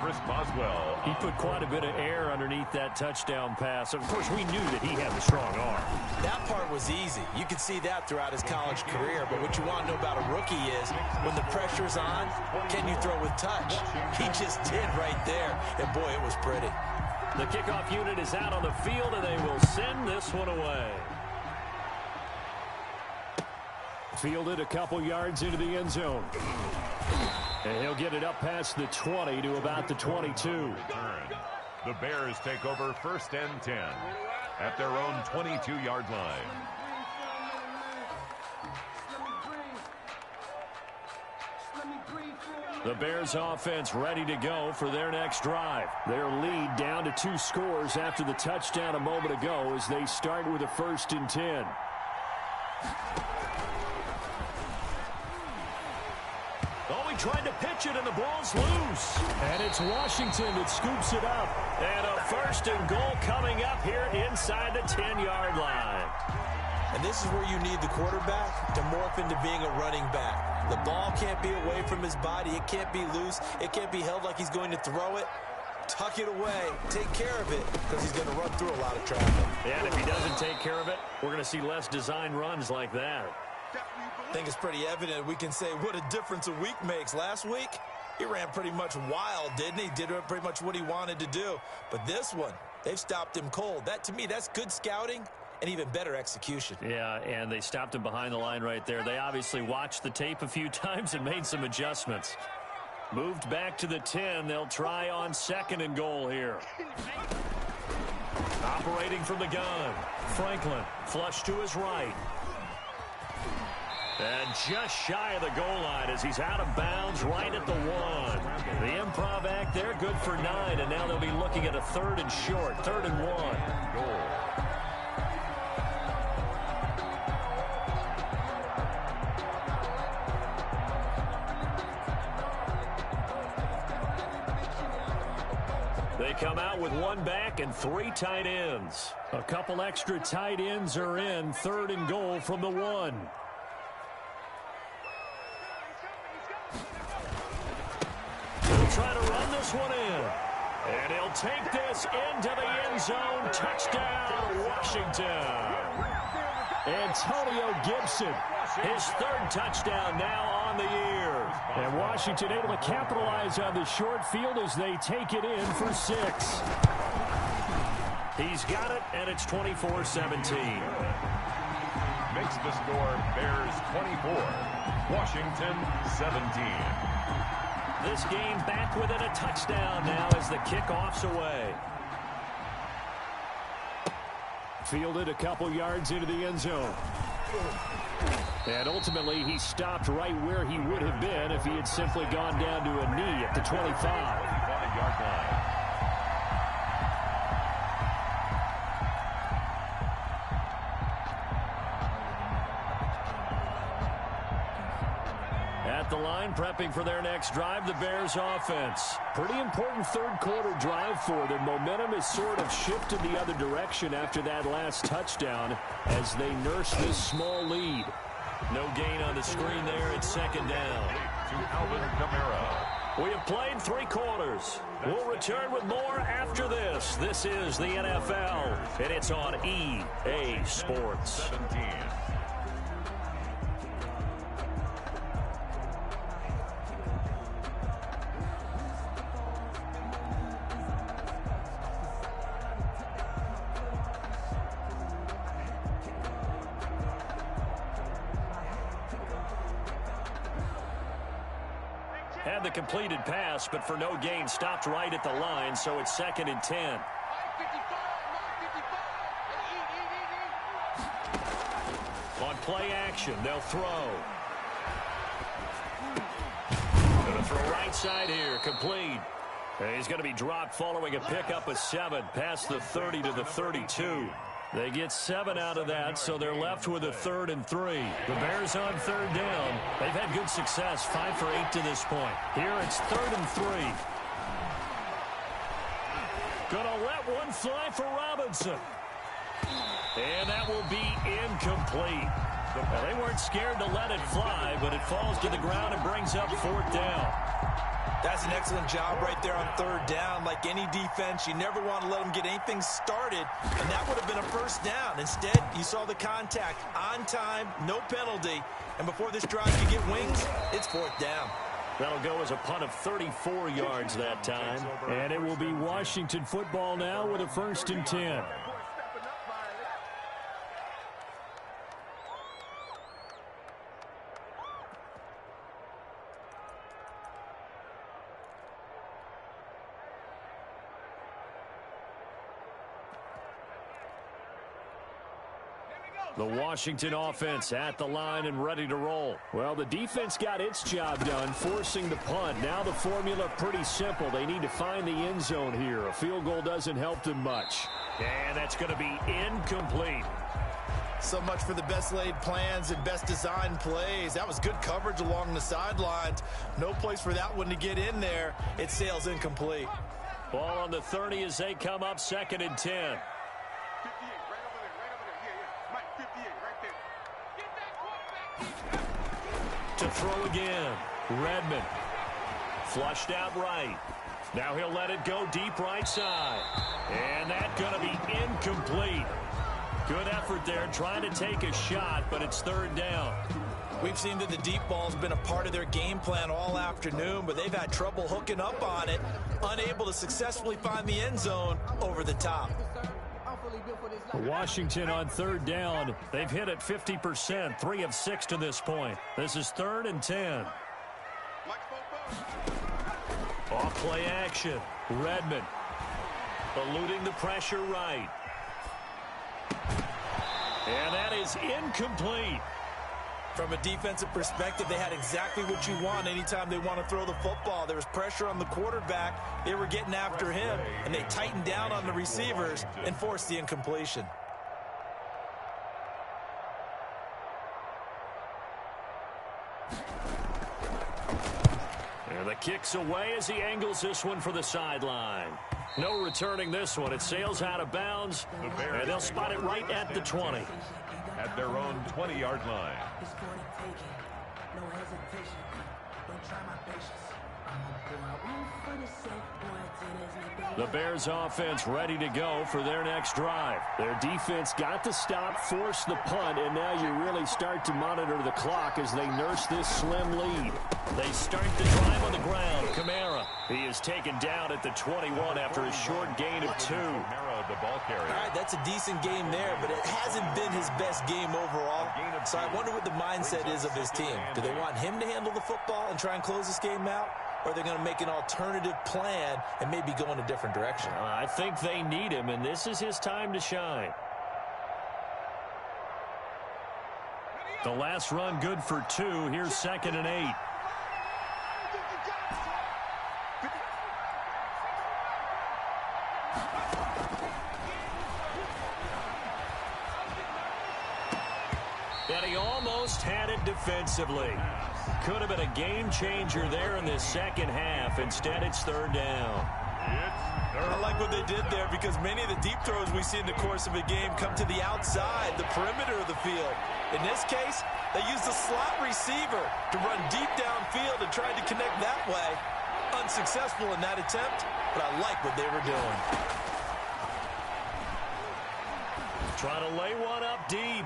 Chris Boswell. He put quite a bit of air underneath that touchdown pass. Of course, we knew that he had a strong arm. That part was easy. You could see that throughout his college career. But what you want to know about a rookie is when the pressure's on, can you throw with touch? He just did right there. And, boy, it was pretty. The kickoff unit is out on the field, and they will send this one away. Fielded a couple yards into the end zone. And he'll get it up past the 20 to about the 22. The Bears take over 1st and 10 at their own 22-yard line. The Bears offense ready to go for their next drive. Their lead down to 2 scores after the touchdown a moment ago as they start with a 1st and 10. Trying to pitch it, and the ball's loose. And it's Washington that scoops it up. And a 1st and goal coming up here inside the 10-yard line. And this is where you need the quarterback to morph into being a running back. The ball can't be away from his body. It can't be loose. It can't be held like he's going to throw it. Tuck it away. Take care of it because he's going to run through a lot of traffic. And if he doesn't take care of it, we're going to see less design runs like that. I think it's pretty evident we can say what a difference a week makes. Last week, He ran pretty much wild, didn't he? Did pretty much what he wanted to do. But this one, they've stopped him cold. That, to me, that's good scouting and even better execution. Yeah, and they stopped him behind the line right there. They obviously watched the tape a few times and made some adjustments. Moved back to the 10. They'll try on 2nd and goal here. Operating from the gun. Franklin, flush to his right. And just shy of the goal line as he's out of bounds right at the 1. The improv act there, good for 9, and now they'll be looking at a 3rd and short, 3rd and 1. Goal. They come out with 1 back and 3 tight ends. A couple extra tight ends are in. 3rd and goal from the 1. He'll try to run this one in. And he'll take this into the end zone. Touchdown, Washington. Antonio Gibson, his 3rd touchdown now on the year. And Washington able to capitalize on the short field as they take it in for 6. He's got it, and it's 24-17. Makes the score Bears 24, Washington 17. This game back within a touchdown now as the kickoff's away. Fielded a couple yards into the end zone. And ultimately, he stopped right where he would have been if he had simply gone down to a knee at the 25-yard line. At the line, prepping for their next drive, the Bears offense. Pretty important 3rd quarter drive for them. Momentum has sort of shifted the other direction after that last touchdown as they nurse this small lead. No gain on the screen there. It's 2nd down. To Alvin Kamara. We have played 3 quarters. We'll return with more after this. This is the NFL, and it's on EA Sports. 17. Had the completed pass, but for no gain, stopped right at the line, so it's 2nd and 10. On play action, they'll throw. Going to throw right side here, complete. And he's going to be dropped following a pickup of 7 past the 30 to the 32. They get 7 out of that, so they're left with a 3rd and 3. The Bears on 3rd down. They've had good success, 5 for 8 to this point. Here it's 3rd and 3. Gonna let one fly for Robinson. And that will be incomplete. Now, they weren't scared to let it fly, but it falls to the ground and brings up 4th down. That's an excellent job right there on 3rd down. Like any defense, you never want to let them get anything started, and that would have been a 1st down. Instead, you saw the contact on time, no penalty, and before this drive could get wings, it's 4th down. That'll go as a punt of 34 yards that time, and it will be Washington football now with a 1st and 10. The Washington offense at the line and ready to roll. Well, the defense got its job done, forcing the punt. Now the formula pretty simple. They need to find the end zone here. A field goal doesn't help them much. And that's going to be incomplete. So much for the best laid plans and best designed plays. That was good coverage along the sidelines. No place for that one to get in there. It sails incomplete. Ball on the 30 as they come up 2nd and 10. To throw again. Redmond. Flushed out right. Now he'll let it go deep right side. And that's going to be incomplete. Good effort there trying to take a shot, but it's 3rd down. We've seen that the deep ball's been a part of their game plan all afternoon, but they've had trouble hooking up on it, unable to successfully find the end zone over the top. Washington on third down. They've hit it 50%, 3 of 6 to this point. This is 3rd and 10. Off play action. Redmond eluding the pressure right. And that is incomplete. From a defensive perspective, they had exactly what you want anytime they want to throw the football. There was pressure on the quarterback. They were getting after him, and they tightened down on the receivers and forced the incompletion. And the kick's away as he angles this one for the sideline. No returning this one. It sails out of bounds, and they'll spot it right at the 20. At their own 20-yard line. The Bears offense ready to go for their next drive. Their defense got the stop, forced the punt, and now you really start to monitor the clock as they nurse this slim lead. They start the drive on the ground. Kamara, he is taken down at the 21 after a short gain of 2. Kamara, the ball carrier. All right, that's a decent game there, but it hasn't been his best game overall. So I wonder what the mindset is of his team. Do they want him to handle the football and try and close this game out? Or are they going to make an alternative plan and maybe go in a different direction? I think they need him, and this is his time to shine. The last run good for 2. Here's 2nd and 8. And he almost had it defensively. Could have been a game changer there in this second half. Instead, it's 3rd down. I like what they did there because many of the deep throws we see in the course of a game come to the outside, the perimeter of the field. In this case, they used the slot receiver to run deep downfield and tried to connect that way. Unsuccessful in that attempt, but I like what they were doing. Trying to lay one up deep.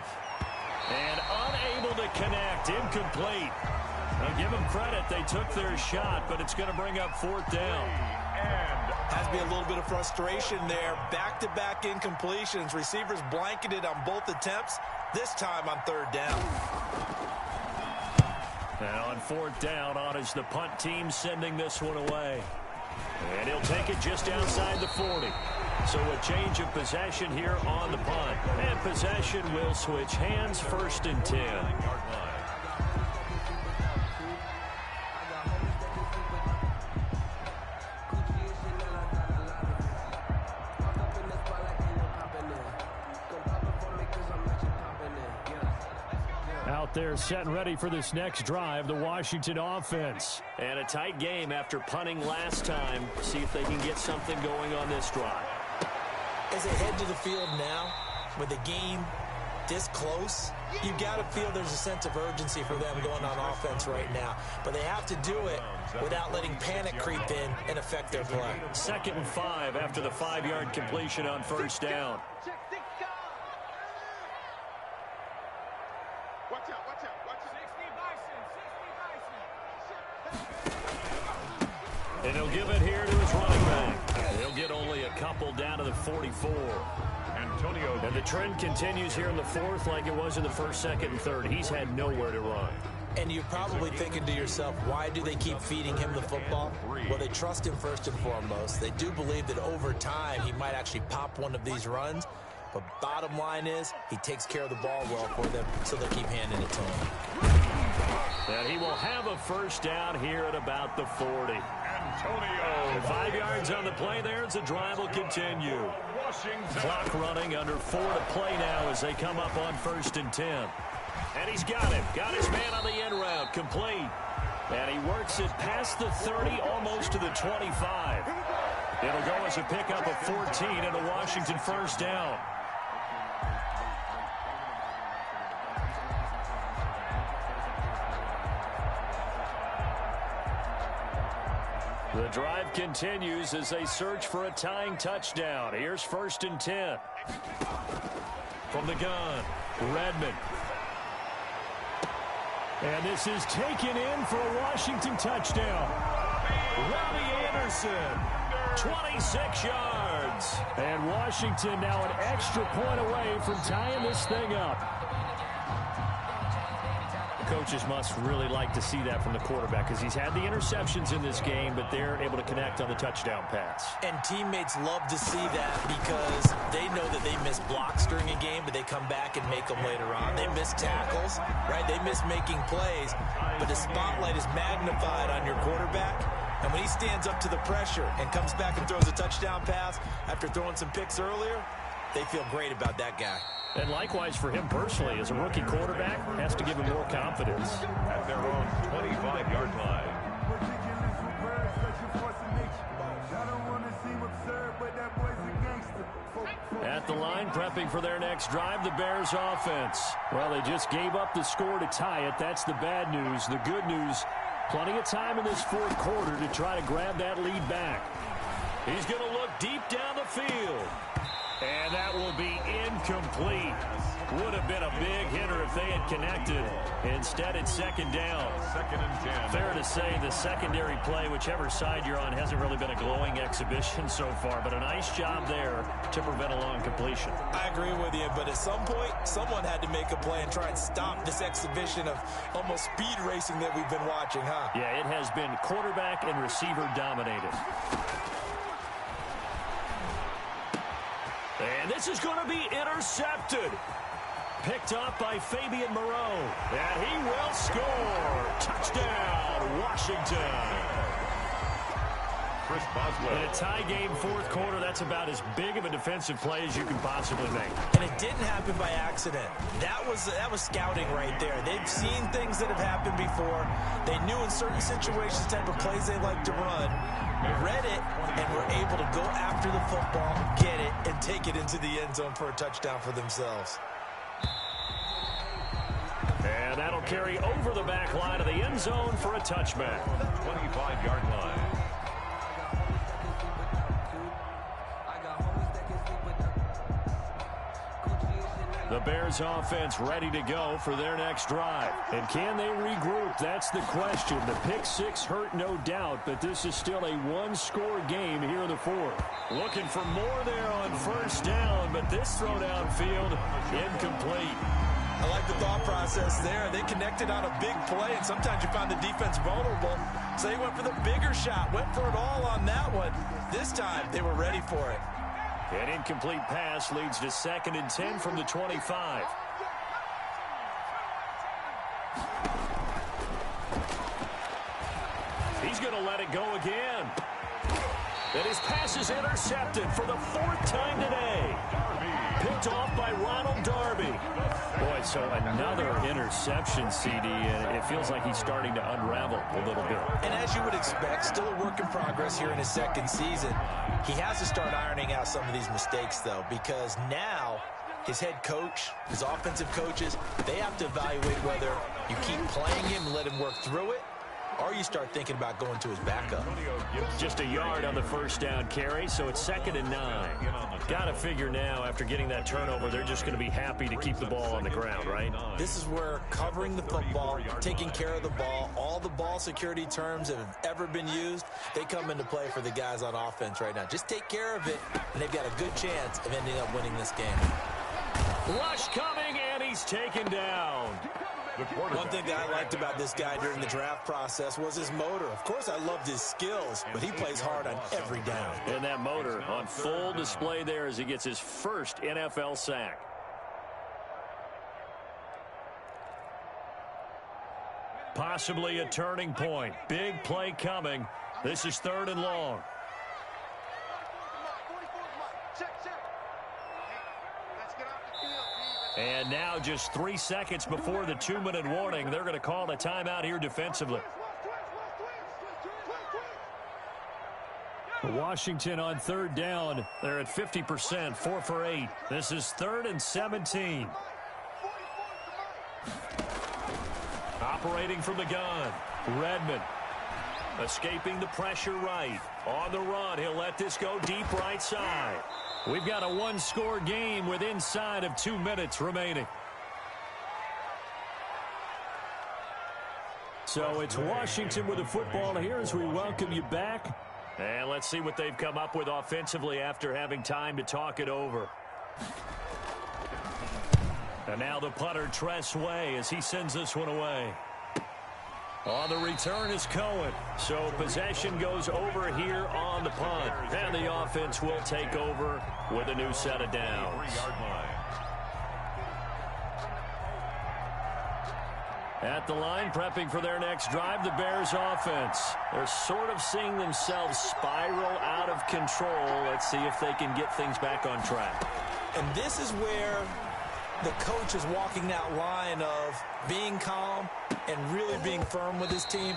And unable to connect. Incomplete. Now give them credit. They took their shot, but it's going to bring up 4th down. And has to be a little bit of frustration there. Back-to-back incompletions. Receivers blanketed on both attempts. This time on 3rd down. And on 4th down, on is the punt team sending this one away. And he'll take it just outside the 40. So a change of possession here on the punt. And possession will switch hands. 1st and 10. Out there set and ready for this next drive, the Washington offense. And a tight game after punting last time. See if they can get something going on this drive. As they head to the field now, with the game this close, you got to feel there's a sense of urgency for them going on offense right now. But they have to do it without letting panic creep in and affect their play. 2nd and 5 after the 5-yard completion on 1st down. And he'll give it here to his running back. He'll get only a couple down to the 44. Antonio. And the trend continues here in the 4th like it was in the 1st, 2nd, and 3rd. He's had nowhere to run. And you're probably thinking to yourself, why do they keep feeding him the football? Well, they trust him first and foremost. They do believe that over time he might actually pop one of these runs. But bottom line is, he takes care of the ball well for them, so they'll keep handing it to him. And he will have a 1st down here at about the 40. Antonio. 5 yards on the play there as the drive will continue. Washington. Clock running under 4 to play now as they come up on 1st and 10. And he's got him. Got his man on the end route. Complete. And he works it past the 30, almost to the 25. It'll go as a pickup of 14 and a Washington 1st down. The drive continues as they search for a tying touchdown. Here's 1st and 10. From the gun, Redmond. And this is taken in for a Washington touchdown. Robbie Anderson, 26 yards. And Washington now an extra point away from tying this thing up. Coaches must really like to see that from the quarterback because he's had the interceptions in this game, but they're able to connect on the touchdown pass. And teammates love to see that because they know that they miss blocks during a game, but they come back and make them later on. They miss tackles, right? They miss making plays, but the spotlight is magnified on your quarterback. And when he stands up to the pressure and comes back and throws a touchdown pass after throwing some picks earlier, they feel great about that guy. And likewise for him personally, as a rookie quarterback, has to give him more confidence. At their own 25-yard line. At the line, prepping for their next drive, the Bears offense. Well, they just gave up the score to tie it. That's the bad news. The good news, plenty of time in this fourth quarter to try to grab that lead back. He's going to look deep down the field. And that will be incomplete. Would have been a big hitter if they had connected. Instead, it's second down. 2nd and 10. Fair to say the secondary play, whichever side you're on, hasn't really been a glowing exhibition so far, but a nice job there to prevent a long completion. I agree with you, but at some point, someone had to make a play and try and stop this exhibition of almost speed racing that we've been watching, huh? Yeah, it has been quarterback and receiver dominated. And this is going to be intercepted. Picked up by Fabian Moreau. And he will score. Touchdown, Washington. Chris Boswell. In a tie game, fourth quarter, that's about as big of a defensive play as you can possibly make. And it didn't happen by accident. That was scouting right there. They've seen things that have happened before. They knew in certain situations the type of plays they like to run. Read it, and were able to go after the football, get it, and take it into the end zone for a touchdown for themselves. And that'll carry over the back line of the end zone for a touchback. 25-yard line. The Bears offense ready to go for their next drive. And can they regroup? That's the question. The pick six hurt, no doubt, but this is still a one-score game here in the fourth. Looking for more there on first down, but this throw downfield incomplete. I like the thought process there. They connected on a big play, and sometimes you find the defense vulnerable. So they went for the bigger shot, went for it all on that one. This time, they were ready for it. An incomplete pass leads to 2nd and 10 from the 25. He's going to let it go again. And his pass is intercepted for the 4th time today. Picked off by Ronald Darby. Boy, so another interception, CD, and it feels like he's starting to unravel a little bit. And as you would expect, still a work in progress here in his second season. He has to start ironing out some of these mistakes, though, because now his head coach, his offensive coaches, they have to evaluate whether you keep playing him and let him work through it, or you start thinking about going to his backup. Just a yard on the first down carry, so it's 2nd and 9. Got to figure now, after getting that turnover, they're just going to be happy to keep the ball on the ground, right? This is where covering the football, taking care of the ball, all the ball security terms that have ever been used, they come into play for the guys on offense right now. Just take care of it, and they've got a good chance of ending up winning this game. Rush coming, and he's taken down. One thing that I liked about this guy during the draft process was his motor. Of course, I loved his skills, but he plays hard on every down. And that motor on full display there as he gets his first NFL sack. Possibly a turning point. Big play coming. This is 3rd and long. And now just 3 seconds before the 2-minute warning, they're going to call a timeout here defensively. Washington on 3rd down. They're at 50%, 4 for 8. This is 3rd and 17. Operating from the gun, Redmond. Escaping the pressure right. On the run, he'll let this go deep right side. We've got a one-score game with inside of 2 minutes remaining. So it's Washington with the football here as we welcome you back. And let's see what they've come up with offensively after having time to talk it over. And now the punter, Tress Way, as he sends this one away. On the return is Cohen. So possession goes over here on the punt. And the offense will take over with a new set of downs. At the line, prepping for their next drive, the Bears offense. They're sort of seeing themselves spiral out of control. Let's see if they can get things back on track. And this is where the coach is walking that line of being calm and really being firm with his team.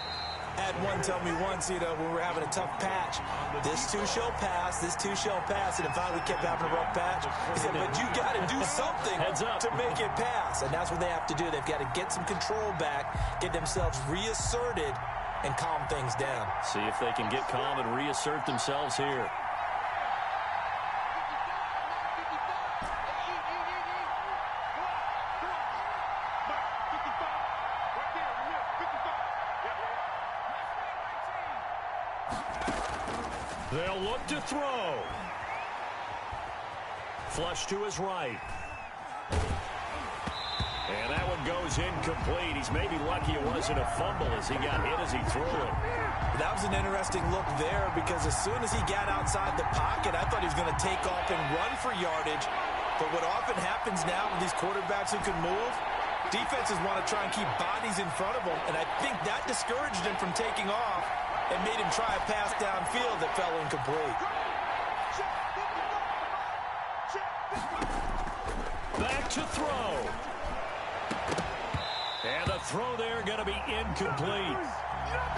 I had one tell me once, when we were having a tough patch, this too shall pass, this too shall pass. And if we kept having a rough patch, he said, but you got to do something to make it pass. And that's what they have to do. They've got to get some control back, get themselves reasserted, and calm things down. See if they can get calm and reassert themselves here. They'll look to throw. Flush to his right. And that one goes incomplete. He's maybe lucky it wasn't a fumble as he got hit as he threw it. That was an interesting look there because as soon as he got outside the pocket, I thought he was going to take off and run for yardage. But what often happens now with these quarterbacks who can move, defenses want to try and keep bodies in front of them. And I think that discouraged him from taking off and made him try a pass downfield that fell incomplete. Back to throw. And the throw there going to be incomplete.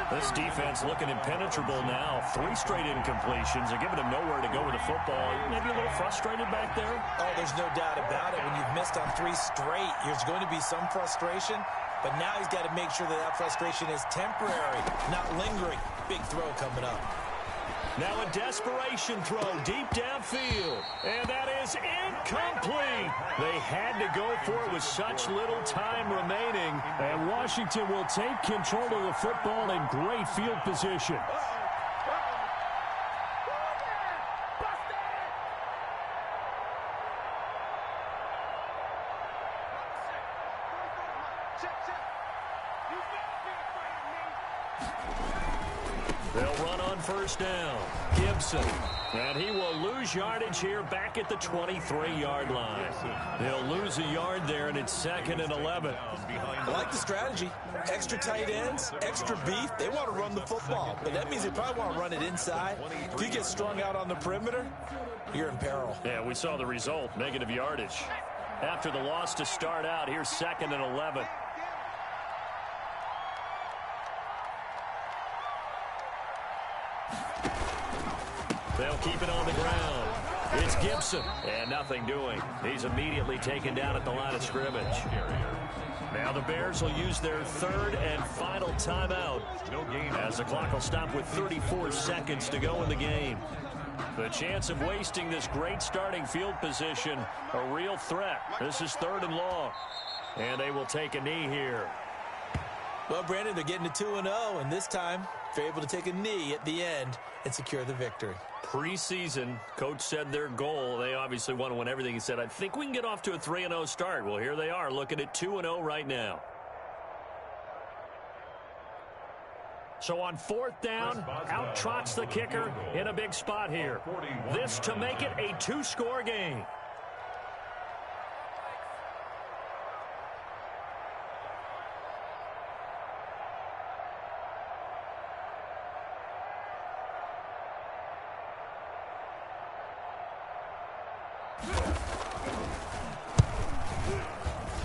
This defense looking impenetrable now. 3 straight incompletions. They're giving him nowhere to go with the football. Maybe a little frustrated back there. Oh, there's no doubt about it. When you've missed on 3 straight, there's going to be some frustration. But now he's got to make sure that frustration is temporary, not lingering. Big throw coming up. Now a desperation throw deep downfield. And that is incomplete. They had to go for it with such little time remaining. And Washington will take control of the football in great field position. They'll run on first down. Gibson. And he will lose yardage here back at the 23-yard line. They'll lose a yard there, and it's 2nd and 11. I like the strategy. Extra tight ends, extra beef. They want to run the football. But that means they probably want to run it inside. If you get strung out on the perimeter, you're in peril. Yeah, we saw the result. Negative yardage. After the loss to start out, here's 2nd and 11. They'll keep it on the ground. It's Gibson. And nothing doing. He's immediately taken down at the line of scrimmage. Now the Bears will use their 3rd and final timeout as the clock will stop with 34 seconds to go in the game. The chance of wasting this great starting field position, a real threat. This is 3rd and long. And they will take a knee here. Well, Brandon, they're getting to 2-0, and this time they're able to take a knee at the end and secure the victory. Preseason, coach said their goal, they obviously want to win everything. He said, I think we can get off to a 3-0 start. Well, here they are looking at 2-0 right now. So on 4th down, out trots the kicker in a big spot here. This to make it a 2-score game.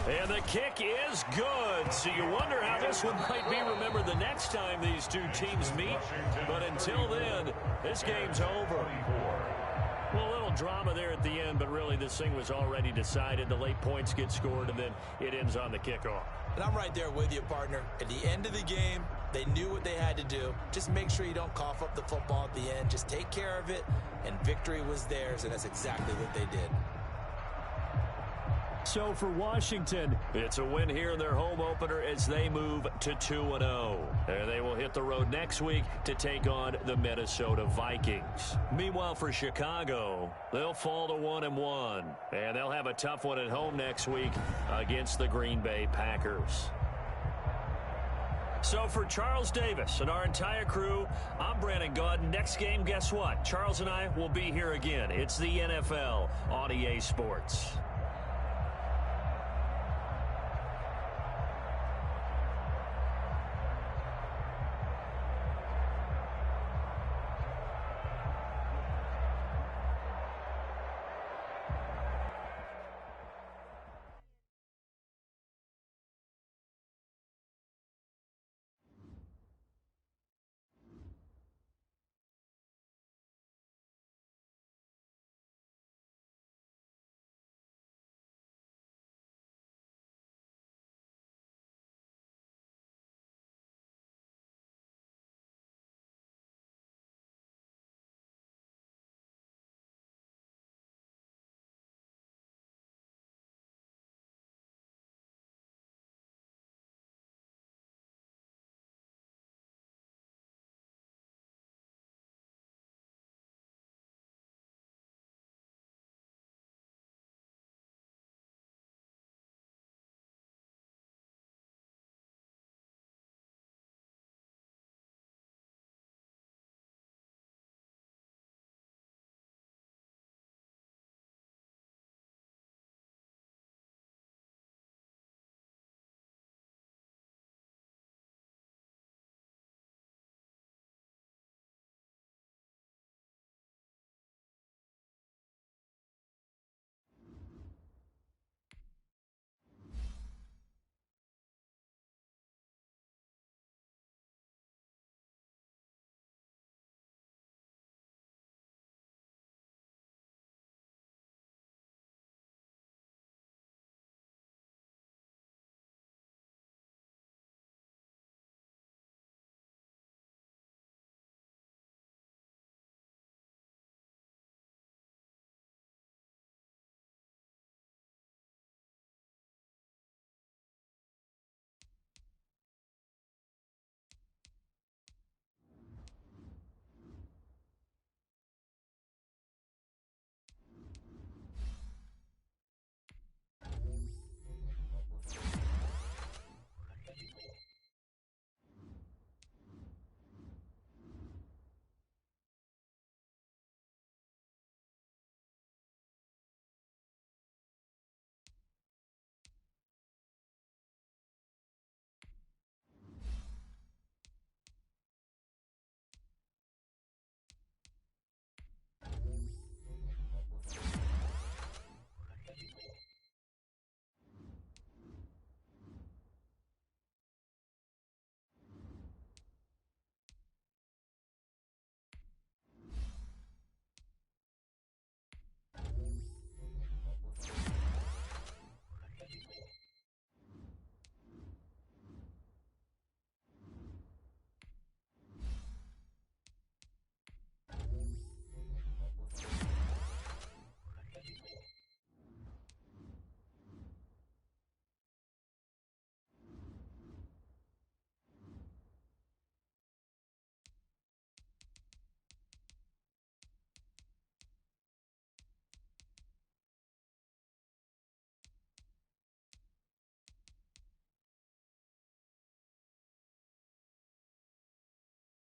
And the kick is good. So you wonder how this one might be remembered the next time these two teams meet. But until then, this game's over. Well, a little drama there at the end, but really this thing was already decided. The late points get scored, and then it ends on the kickoff. And I'm right there with you, partner. At the end of the game, they knew what they had to do. Just make sure you don't cough up the football at the end. Just take care of it, and victory was theirs, and that's exactly what they did. So for Washington, it's a win here in their home opener as they move to 2-0. And they will hit the road next week to take on the Minnesota Vikings. Meanwhile, for Chicago, they'll fall to 1-1. And they'll have a tough one at home next week against the Green Bay Packers. So for Charles Davis and our entire crew, I'm Brandon Gaudin. Next game, guess what? Charles and I will be here again. It's the NFL on EA Sports.